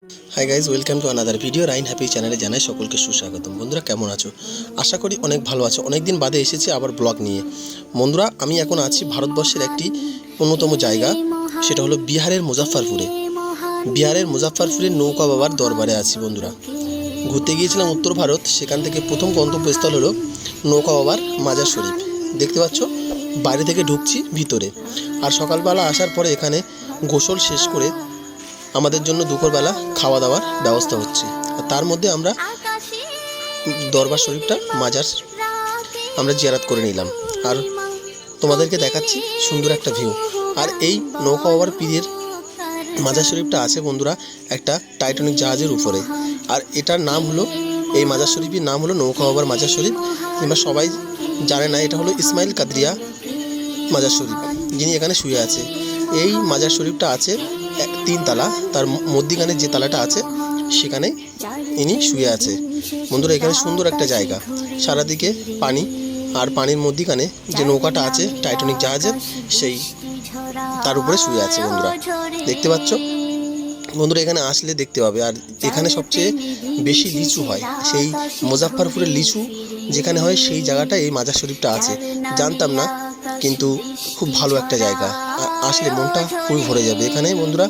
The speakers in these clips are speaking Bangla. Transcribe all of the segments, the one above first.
High guys, welcome to another video. Rain happy চ্যানেলে জানাই সকলকে সুস্বাগতম। বন্ধুরা কেমন আছো? আশা করি অনেক ভালো আছো। অনেক দিন বাদে এসেছি আবার ব্লগ নিয়ে। বন্ধুরা আমি এখন আছি ভারতবর্ষের একটি অন্যতম জায়গা, সেটা হলো বিহারের মুজাফফরপুরে। বিহারের মুজাফফরপুরের নৌকা বাবার দরবারে আছি। বন্ধুরা ঘুরতে গিয়েছিলাম উত্তর ভারত, সেখান থেকে প্রথম গন্তব্যস্থল হলো নৌকা বাবার মাজার শরীফ। দেখতে পাচ্ছ, বাইরে থেকে ঢুকছি ভিতরে। আর সকালবেলা আসার পরে এখানে গোসল শেষ করে আমাদের জন্য দুপুরবেলা খাওয়া দাওয়ার ব্যবস্থা হচ্ছে। আর তার মধ্যে আমরা দরবার শরীফটা মাজার আমরা জিয়ারত করে নিলাম। আর তোমাদেরকে দেখাচ্ছি সুন্দর একটা ভিউ। আর এই নৌকা বাবার পীরের মাজার শরীফটা আছে বন্ধুরা একটা টাইটানিক জাহাজের উপরে। আর এটার নাম হলো, এই মাজার শরীফের নাম হলো নৌকা বাবার মাজার শরীফ, কিংবা সবাই জানে না, এটা হলো ইসমাইল কাদরিয়া মাজার শরীফ, যিনি এখানে শুয়ে আছে। এই মাজার শরীফটা আছে তিনতলা, তার মধ্যিখানে যে তালাটা আছে সেখানে ইনি শুয়ে আছে। বন্ধুরা এখানে সুন্দর একটা জায়গা, সারাদিকে পানি, আর পানির মধ্যিখানে যে নৌকাটা আছে টাইটানিক জাহাজের, সেই তার উপরে শুয়ে আছে। বন্ধুরা দেখতে পাচ্ছ, বন্ধুরা এখানে আসলে দেখতে পাবে। আর এখানে সবচেয়ে বেশি লিচু হয়, সেই মুজাফফরপুরের লিচু যেখানে হয় সেই জায়গাটা এই মাজার শরীফটা আছে। জানতাম না, কিন্তু খুব ভালো একটা জায়গা, আসলে মনটা খুবই ভরে যাবে। এখানে বন্ধুরা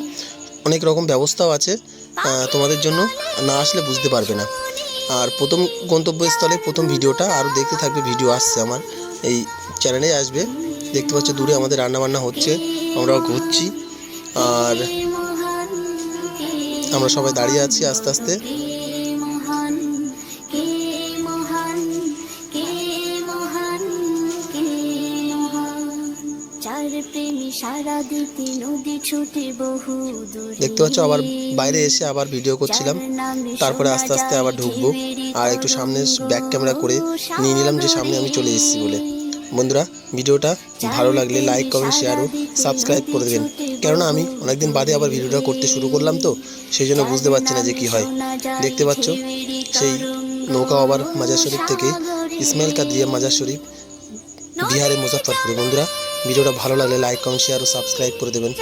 অনেক রকম ব্যবস্থাও আছে, তোমাদের জন্য না আসলে বুঝতে পারবে না। আর প্রথম গন্তব্যস্থলে প্রথম ভিডিওটা আরও দেখতে থাকবে, ভিডিও আসছে আমার এই চ্যানেলে আসবে। দেখতে পাচ্ছ দূরে আমাদের রান্নাবান্না হচ্ছে, আমরাও ঘুরছি, আর আমরা সবাই দাঁড়িয়ে আছি আস্তে আস্তে। দেখতে পাচ্ছ, আবার বাইরে এসে আবার ভিডিও করছিলাম, তারপরে আস্তে আস্তে আবার ঢুকবো। আর একটু সামনে ব্যাক ক্যামেরা করে নিয়ে নিলাম যে সামনে আমি চলে এসেছি বলে। বন্ধুরা ভিডিওটা ভালো লাগলে লাইক, কমেন্ট, শেয়ার ও সাবস্ক্রাইব করে দেবেন, কেননা আমি অনেকদিন বাদে আবার ভিডিওটা করতে শুরু করলাম, তো সেই জন্য বুঝতে পারছি না যে কি হয়। দেখতে পাচ্ছ সেই নৌকা বাবার মাজার শরীফ থেকে ইসমাইল কাদরিয়া মাজার শরীফ, বিহারের মুজাফফরপুরে। বন্ধুরা ভিডিওটা ভালো লাগলে লাইক, কমেন্ট, শেয়ার ও সাবস্ক্রাইব করে দেবেন।